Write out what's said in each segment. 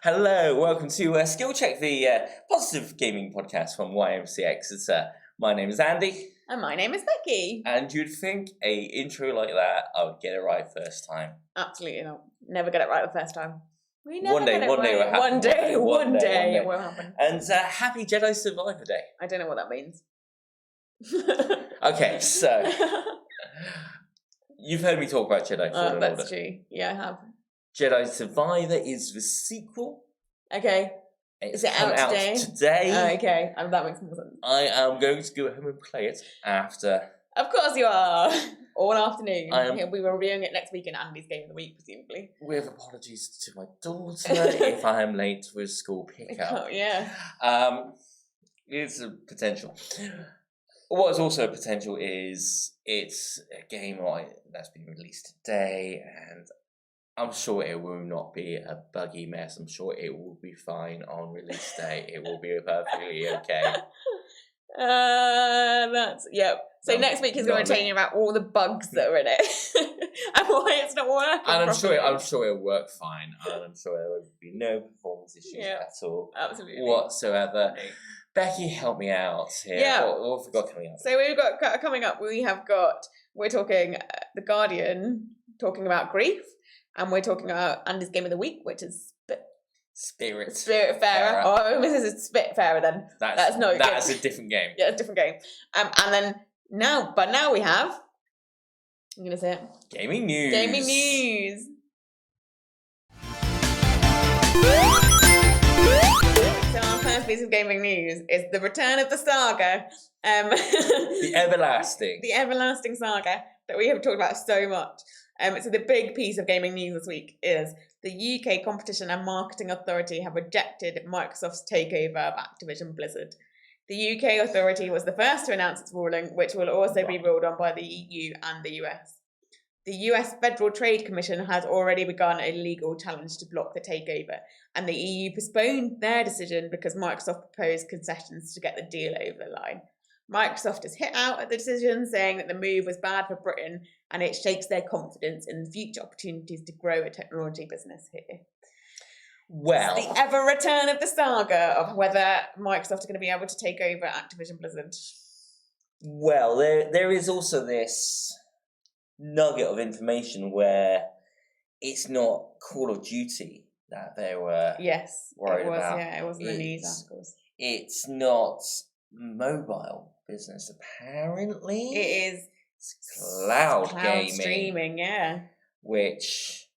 Hello, welcome to Skill Check, the positive gaming podcast from YMCX. My name is Andy. And my name is Becky. And you'd think a intro like that, I would get it right first time. Absolutely not. Never get it right the first time. We never One day get it right. will happen. One day it will happen. And happy Jedi Survivor Day. I don't know what that means. Okay, so you've heard me talk about Jedi Fallen Order. That's true. Yeah, I have. Jedi Survivor is the sequel. Okay. It's is it out today? Today. Okay, that makes more sense. I am going to go home and play it after. Of course you are. All afternoon. He'll be reviewing it next week in Andy's Game of the Week, presumably. With apologies to my daughter if I am late with school pickup. Oh, yeah. It's a potential. What is also a potential is it's a game that's been released today, and I'm sure it will not be a buggy mess. I'm sure it will be fine on release day. It will be perfectly okay. So next week he's going to tell you about all the bugs that are in it and why it's not working. And I'm sure it'll work fine. And I'm sure there will be no performance issues at all. Absolutely. Whatsoever. Becky, help me out here. Yeah. What have we got coming up? So we're talking The Guardian talking about grief, and we're talking about Andy's Game of the Week, which is Spiritfarer. Oh, this is Spiritfarer then. That's a different game. Yeah, it's a different game. And then now we have, I'm going to say it. Gaming news. So our first piece of gaming news is the return of the saga. The everlasting saga that we have talked about so much. So the big piece of gaming news this week is the UK Competition and Marketing Authority have rejected Microsoft's takeover of Activision Blizzard. The UK authority was the first to announce its ruling, which will also be ruled on by the EU and the US. The US Federal Trade Commission has already begun a legal challenge to block the takeover, and the EU postponed their decision because Microsoft proposed concessions to get the deal over the line. Microsoft has hit out at the decision, saying that the move was bad for Britain and it shakes their confidence in future opportunities to grow a technology business here. Well, it's the ever return of the saga of whether Microsoft are going to be able to take over Activision Blizzard. Well, there is also this nugget of information where it's not Call of Duty that they were worried about. Yeah, it was in the news articles. It's not mobile business, apparently. It is cloud gaming. Streaming, yeah. Which...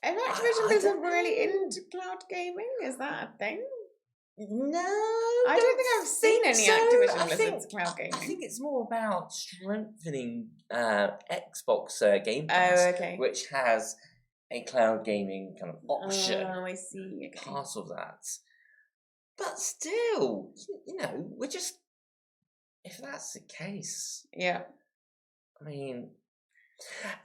And Activision Blizzard really into cloud gaming? Is that a thing? No, I don't think I've seen any Activision Blizzard's cloud gaming. I think it's more about strengthening Xbox Game Pass, which has a cloud gaming kind of option. Oh, I see. Okay. Part of that. But still, we're just... If that's the case... Yeah. I mean...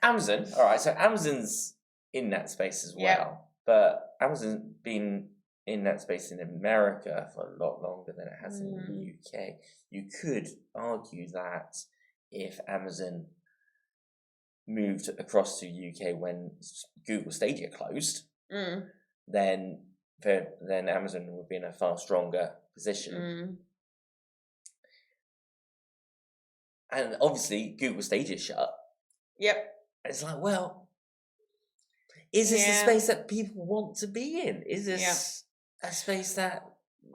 Amazon, alright, so Amazon's in that space as well. But Amazon's been in that space in America for a lot longer than it has in the UK. You could argue that if Amazon moved across to UK when Google Stadia closed, then Amazon would be in a far stronger position. And obviously, Google Stadia shut. Yep. It's like, well, is this a space that people want to be in? Is this a space that...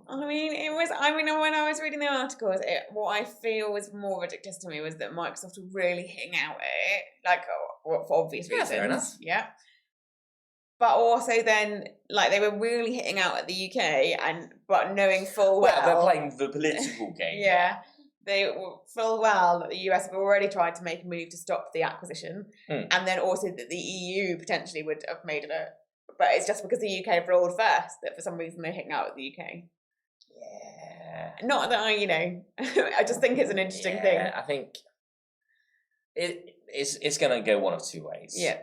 when I was reading the articles, what I feel was more ridiculous to me was that Microsoft were really hitting out at it, for obvious reasons. Fair enough. Yeah. But also then, they were really hitting out at the UK, but knowing full well... Well, they're playing the political game. Yeah. They were full well that the US have already tried to make a move to stop the acquisition, and then also that the EU potentially would have made it but it's just because the UK ruled first that for some reason they're hitting out at the UK. Yeah. Not that I just think it's an interesting thing. I think it's going to go one of two ways. Yeah.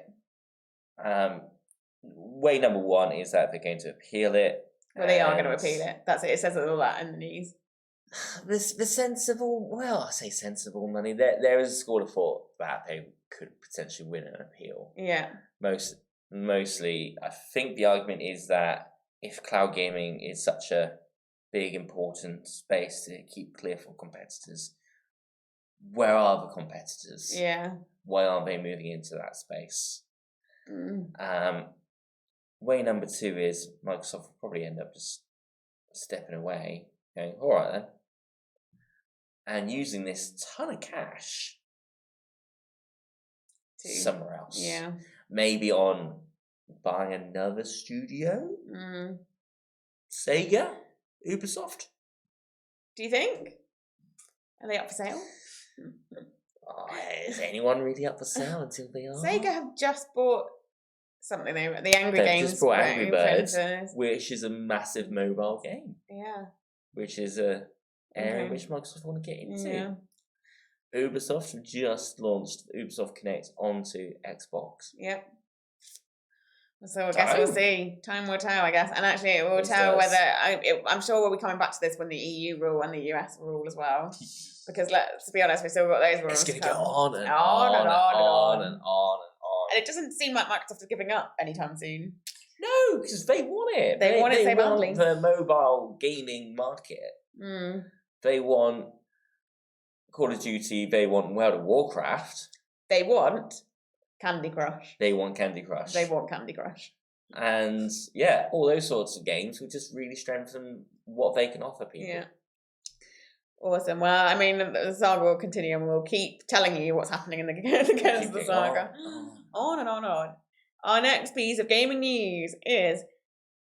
Way number one is that they're going to appeal it. Well, they are going to appeal it. That's it. It says all that in the news. The sensible, I say sensible money. There is a school of thought that they could potentially win an appeal. Yeah. Most mostly, I think the argument is that if cloud gaming is such a big, important space to keep clear from competitors, where are the competitors? Yeah. Why aren't they moving into that space? Way number 2 is Microsoft will probably end up just stepping away, going, all right then, and using this ton of cash somewhere else. Yeah. Maybe on buying another studio? Sega? Ubisoft? Do you think? Are they up for sale? Is anyone really up for sale until they are? Sega have just bought something they the Angry They've Games. just bought Angry Birds, printers. which is a massive mobile game. Yeah. Which is a area which Microsoft want to get into. Yeah. Ubisoft have just launched Ubisoft Connect onto Xbox. Yep. So I guess we'll see. Time will tell, I guess. And actually it will tell whether... I'm sure we'll be coming back to this when the EU rule and the US rule as well. Because let's be honest, we've still got those rules. It's going to go on and on and on and on. And it doesn't seem like Microsoft is giving up anytime soon. No, because they want it. They want it so badly. They want the mobile gaming market. They want Call of Duty. They want World of Warcraft. They want Candy Crush. They want Candy Crush. They want Candy Crush. And yeah, all those sorts of games will just really strengthen what they can offer people. Yeah. Awesome. Well, I mean, the saga will continue and we'll keep telling you what's happening in the saga. On and on and on. Our next piece of gaming news is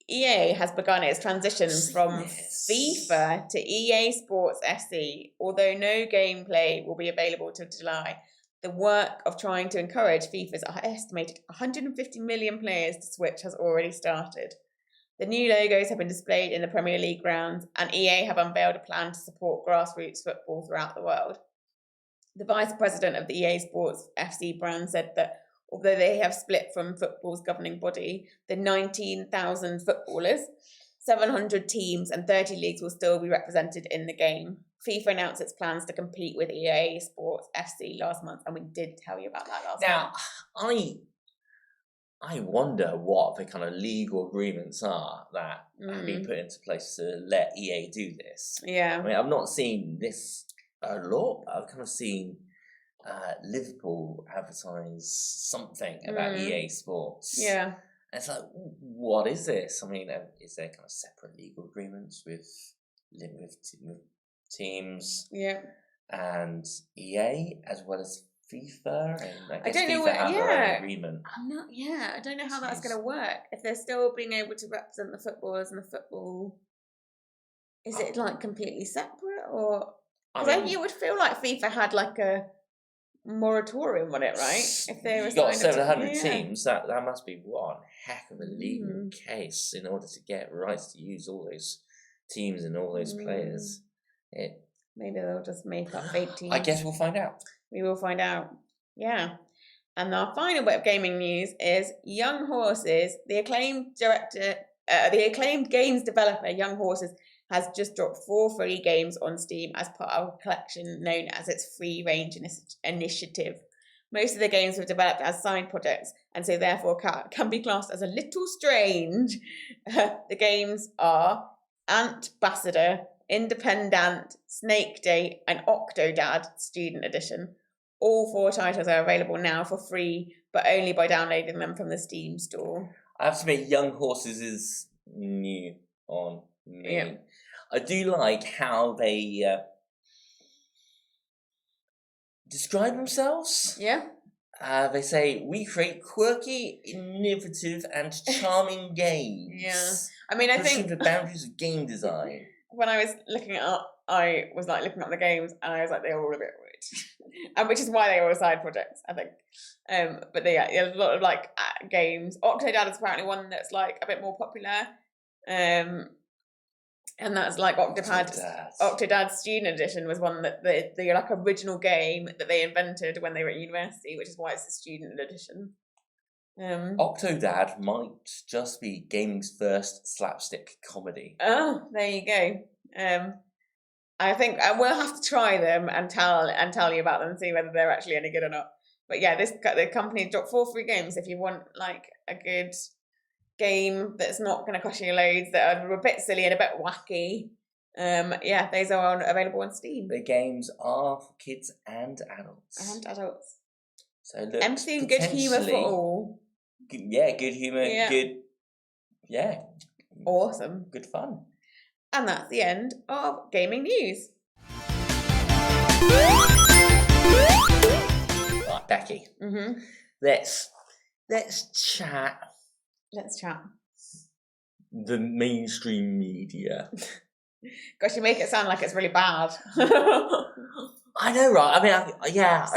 EA has begun its transition from FIFA to EA Sports FC, although no gameplay will be available till July. The work of trying to encourage FIFA's estimated 150 million players to switch has already started. The new logos have been displayed in the Premier League grounds, and EA have unveiled a plan to support grassroots football throughout the world. The vice president of the EA Sports FC brand said that although they have split from football's governing body, the 19,000 footballers, 700 teams and 30 leagues will still be represented in the game. FIFA announced its plans to compete with EA Sports FC last month, and we did tell you about that last month. I wonder what the kind of legal agreements are that have been put into place to let EA do this. Yeah. I mean, I've not seen this a lot. I've kind of seen Liverpool advertise something about EA Sports. Yeah. And it's like, what is this? I mean, is there kind of separate legal agreements with teams? Yeah. And EA as well as FIFA, and I don't know FIFA have their own agreement. I don't know how that's going to work. If they're still being able to represent the footballers and the football, is it like completely separate, or? Because you would feel like FIFA had like a moratorium on it, right? If they were got 700 teams, that must be one heck of a legal case in order to get rights to use all those teams and all those players. Maybe they'll just make up fake teams. I guess we'll find out. We will find out. Yeah. And our final bit of gaming news is Young Horses. The acclaimed games developer Young Horses has just dropped 4 free games on Steam as part of a collection known as its Free Range Initiative. Most of the games were developed as side projects, and so therefore can be classed as a little strange. The games are Antbassador, Independent, Snake Day, and Octodad Student Edition. All 4 titles are available now for free, but only by downloading them from the Steam store. I have to admit, Young Horses is new on me. Yeah. I do like how they describe themselves. Yeah. They say, we create quirky, innovative, and charming games. Yeah. I mean, I think the boundaries of game design. When I was looking it up, I was like looking up the games, and I was like, they're all a bit weird, and which is why they were side projects, I think. But there's a lot of like games. Octodad is apparently one that's like a bit more popular, and that's like Octodad Student Edition was one that the like original game that they invented when they were at university, which is why it's a student edition. Octodad might just be gaming's first slapstick comedy. Oh, there you go. I think I will have to try them and tell you about them and see whether they're actually any good or not. But yeah, the company dropped 4 free games if you want like a good game that's not going to cost you loads, that are a bit silly and a bit wacky. Yeah, those are available on Steam. The games are for kids and adults. And adults. So look, empathy and good humour for all. Yeah, good humour, good. Yeah. Awesome. Good fun. And that's the end of gaming news. Right, Becky. Mm-hmm. Let's chat. Let's chat. The mainstream media. Gosh, you make it sound like it's really bad. I know, right? I mean, I guess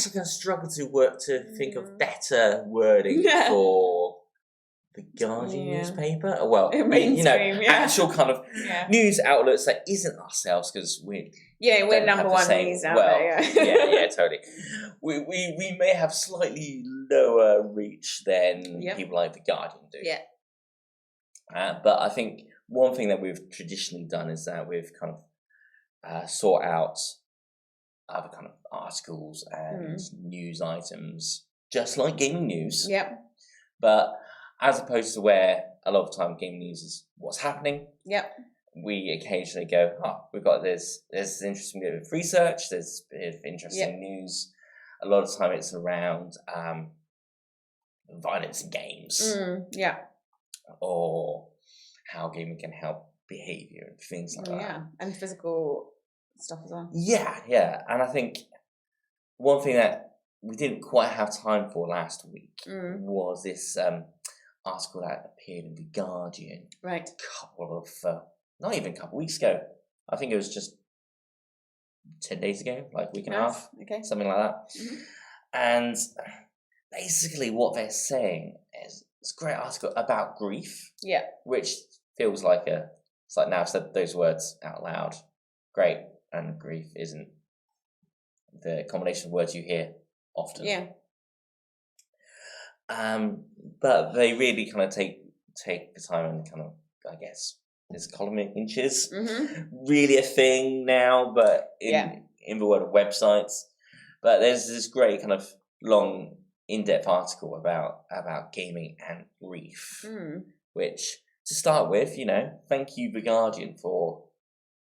I'm going to struggle to think of better wording for the Guardian newspaper. Well, actual kind of news outlets that isn't ourselves, because we're number one news outlet. Yeah, totally. We may have slightly lower reach than people like the Guardian do. Yeah. But I think one thing that we've traditionally done is that we've kind of sought out other kind of articles and news items, just like gaming news. Yep. But as opposed to where a lot of the time gaming news is what's happening. Yep. We occasionally go, we've got this interesting bit of research, there's a bit of interesting news. A lot of the time it's around violence in games. Or how gaming can help behaviour and things like that. Yeah, and physical stuff as well. Yeah. And I think one thing that we didn't quite have time for last week was this article that appeared in The Guardian. Right. Not even a couple of weeks ago. I think it was just 10 days ago, like a week and a half. Okay. Something like that. Mm-hmm. And basically what they're saying is, it's a great article about grief. Yeah. Which feels like it's like now I've said those words out loud. Great. And grief isn't the combination of words you hear often. Yeah. But they really kind of take the time and kind of, I guess, this column in inches really a thing now, but in the world of websites. But there's this great kind of long, in-depth article about gaming and grief, which, to start with, thank you, The Guardian, for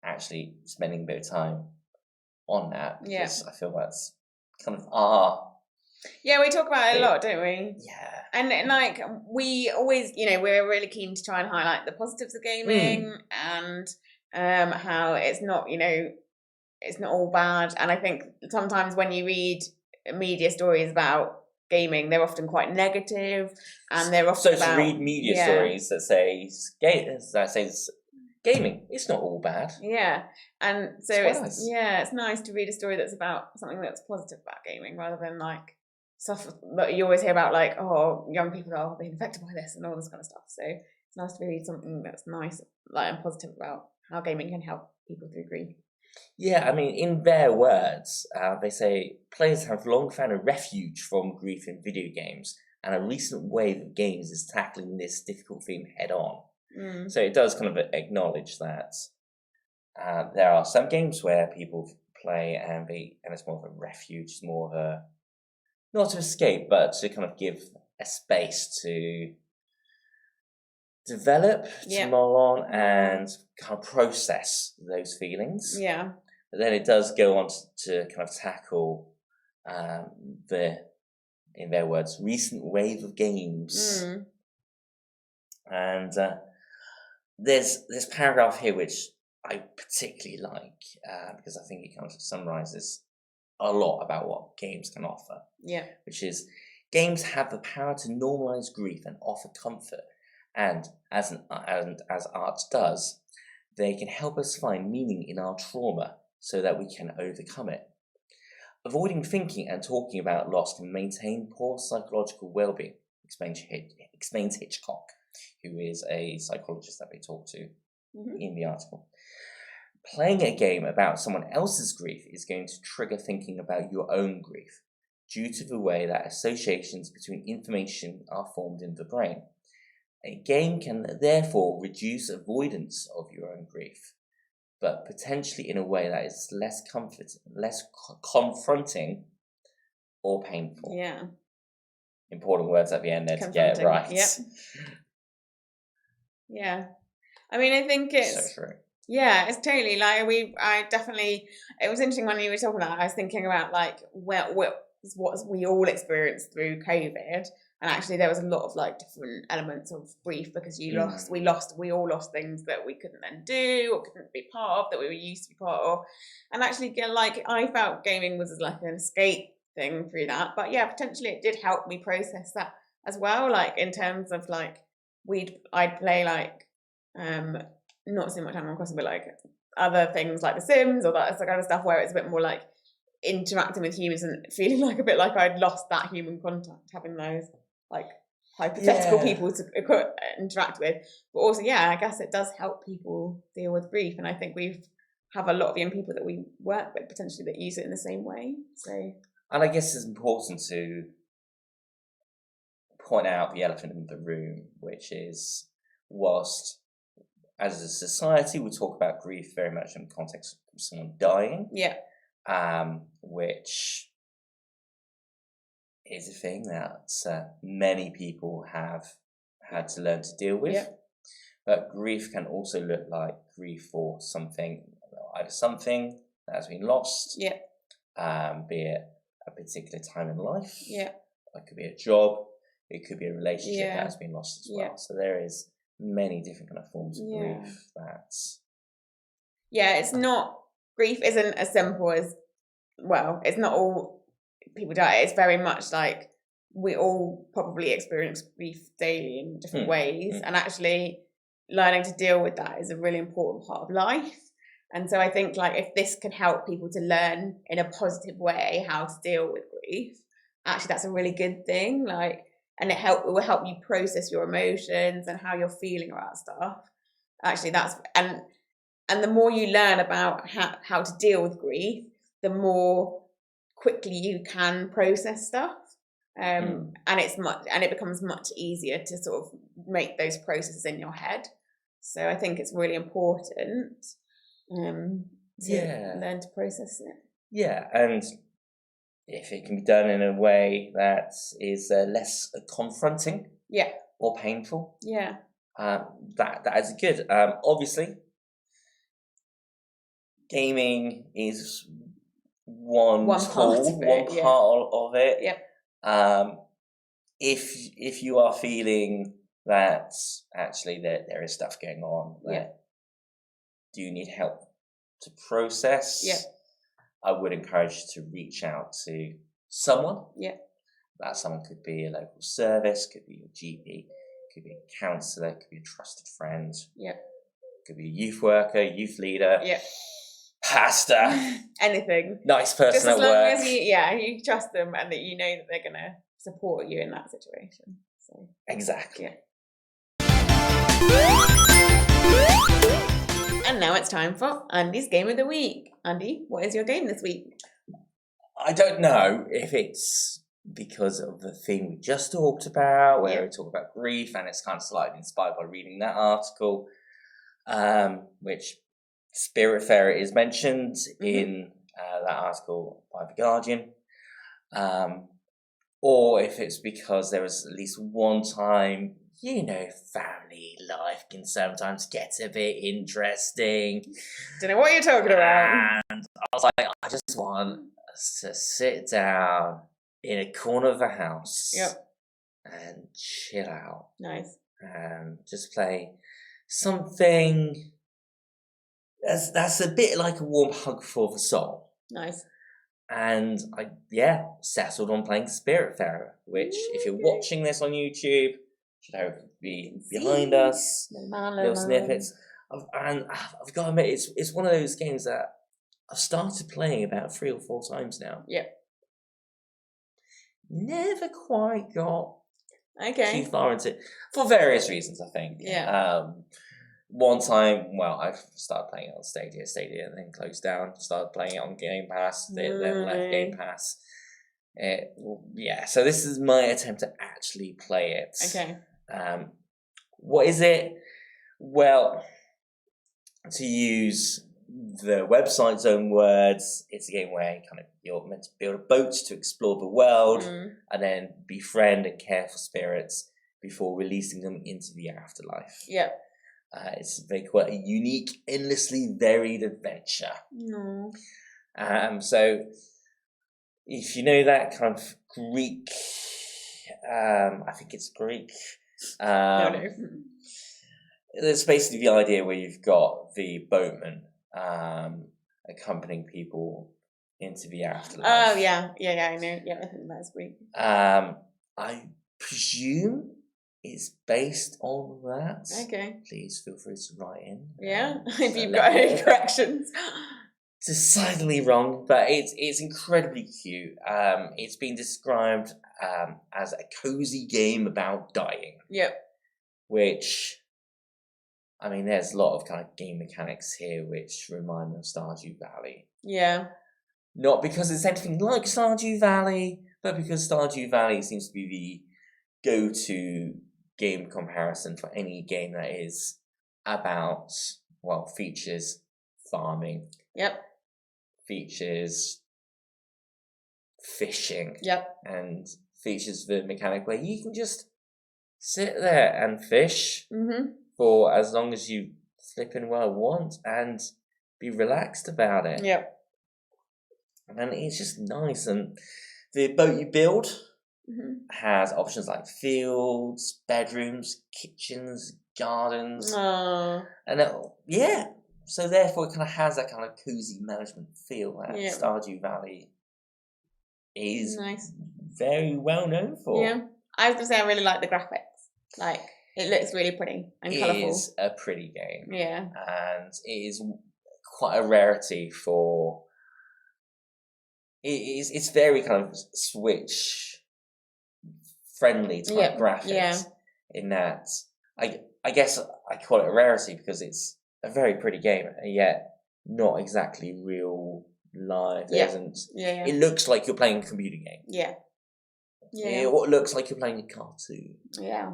actually spending a bit of time on that, because I feel that's kind of we talk about it a lot, don't we? Yeah. And like, we always, we're really keen to try and highlight the positives of gaming and how it's not, it's not all bad. And I think sometimes when you read media stories about gaming, they're often quite negative, and they're often to read media stories that says gaming, it's not all bad. Yeah, and so it's nice to read a story that's about something that's positive about gaming, rather than like stuff that you always hear about, like, oh, young people are being affected by this and all this kind of stuff. So it's nice to read something that's nice, like, and positive about how gaming can help people through grief. Yeah, I mean, in their words, they say players have long found a refuge from grief in video games, and a recent wave of games is tackling this difficult theme head on. So it does kind of acknowledge that there are some games where people play and it's more of a refuge, it's more of a, not to escape, but to kind of give a space to develop, to mull on, and kind of process those feelings. Yeah. But then it does go on to kind of tackle in their words, recent wave of games. And there's this paragraph here which I particularly like, because I think it kind of summarizes a lot about what games can offer. Yeah. Which is, games have the power to normalize grief and offer comfort. And as art does, they can help us find meaning in our trauma so that we can overcome it. Avoiding thinking and talking about loss can maintain poor psychological well-being, explains Hitchcock, who is a psychologist that we talk to in the article. Playing a game about someone else's grief is going to trigger thinking about your own grief, due to the way that associations between information are formed in the brain. A game can therefore reduce avoidance of your own grief, but potentially in a way that is less confronting or painful. Yeah. Important words at the end there to get it right. Yep. Yeah. I mean, I think it's so true. Yeah, it's totally like it was interesting when you were talking about, I was thinking about like what we all experienced through COVID. And actually there was a lot of like different elements of grief because we all lost things that we couldn't then do or couldn't be part of that we were used to be part of. And actually like I felt gaming was like an escape thing through that. But yeah, potentially it did help me process that as well. Like in terms of like I'd play like not so much Animal Crossing, but like other things like The Sims or that kind of stuff where it's a bit more like interacting with humans and feeling like a bit like I'd lost that human contact, having those like hypothetical people to interact with. But also, I guess it does help people deal with grief, and I think we have a lot of young people that we work with potentially that use it in the same way. So, and I guess it's important to point out the elephant in the room, which is whilst as a society we talk about grief very much in the context of someone dying, which is a thing that many people have had to learn to deal with. But grief can also look like grief for something that has been lost, be it a particular time in life, it could be a job, it could be a relationship that has been lost as well. So there is many different kind of forms of grief it's not, grief isn't as simple as, it's not all people die. It's very much like we all probably experience grief daily in different ways, and actually learning to deal with that is a really important part of life. And so I think like if this can help people to learn in a positive way how to deal with grief, actually that's a really good thing. Like, and it will help you process your emotions and how you're feeling about stuff. Actually, and the more you learn about how to deal with grief, the more quickly you can process stuff, and it becomes much easier to sort of make those processes in your head. So I think it's really important to learn to process it. Yeah, and if it can be done in a way that is less confronting, or painful, that is good. Obviously, gaming is one part of it. If you are feeling that actually there is stuff going on that do you need help to process, I would encourage you to reach out to someone. That someone could be a local service, could be your GP, could be a counsellor, could be a trusted friend, could be a youth worker, youth leader, pastor, anything, nice person just as at long work. as you trust them and that you know that they're gonna support you in that situation. So exactly. And now it's time for Andy's Game of the Week. Andy, what is your game this week? I don't know if it's because of the theme we just talked about, where we talk about grief, and it's kind of slightly inspired by reading that article, which Spiritfarer is mentioned in that article by The Guardian, or if it's because there was at least one time, family life can sometimes get a bit interesting. Don't know what you're talking about. And I was like, I just want us to sit down in a corner of the house and chill out. Nice. And just play something that's a bit like a warm hug for the soul. Nice. And I settled on playing Spiritfarer, which if you're watching this on YouTube, should hopefully be behind us. Little snippets. And I've got to admit, it's one of those games that I've started playing about 3 or 4 times now. Never quite got too far into it for various reasons, I think. One time, I started playing it on Stadia, and then closed down. Started playing it on Game Pass, then left Game Pass. So this is my attempt to actually play it. Okay. What is it? Well, to use the website's own words, it's a game where you're meant to build a boat to explore the world and then befriend and care for spirits before releasing them into the afterlife. Yep. It's quite a unique, endlessly varied adventure. No. So if you know that kind of Greek, I think it's Greek. No. There's basically the idea where you've got the boatman accompanying people into the afterlife. Oh yeah, I know. Yeah, I think that's Greek. I presume it's based on that. Okay. Please feel free to write in. Yeah, if you've got any corrections. Decidedly wrong, but it's incredibly cute. It's been described as a cozy game about dying. Yep. Which, I mean, there's a lot of kind of game mechanics here which remind me of Stardew Valley. Yeah. Not because it's anything like Stardew Valley, but because Stardew Valley seems to be the go-to game comparison for any game that is about, features farming. Yep. Features fishing. Yep. And features the mechanic where you can just sit there and fish for as long as you flipping want and be relaxed about it. Yep. And it's just nice. And the boat you build has options like fields, bedrooms, kitchens, gardens. Aww. And so therefore it kind of has that kind of cozy management feel that Stardew Valley is very well known for. Yeah. I was going to say I really like the graphics. Like, it looks really pretty and colourful. It is a pretty game. Yeah. And it is quite a rarity for... It's very kind of Switch friendly type graphics in that I guess I call it a rarity because it's a very pretty game and yet not exactly real live. It looks like you're playing a computer game. Yeah. It looks like you're playing a cartoon. Yeah.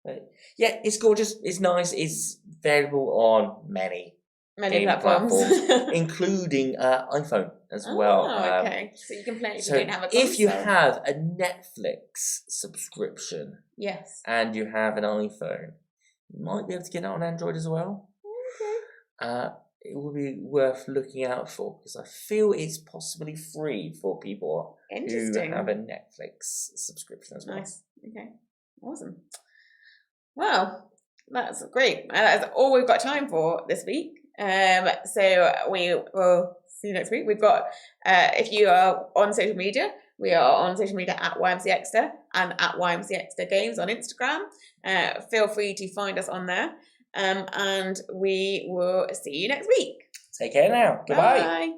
But it's gorgeous. It's nice. It's available on many game platforms, including iPhone as well. Okay, so you can play it if you don't have a console. If you have a Netflix subscription, and you have an iPhone, you might be able to get it on Android as well. Okay. It will be worth looking out for because I feel it's possibly free for people who have a Netflix subscription as well. Nice. Okay. Awesome. Well, that's great. That's all we've got time for this week. So we will see you next week. We've got, if you are on social media, we are on social media at YMCXter and at YMCXter Games on Instagram. Feel free to find us on there. And we will see you next week. Take care now. Goodbye. Bye.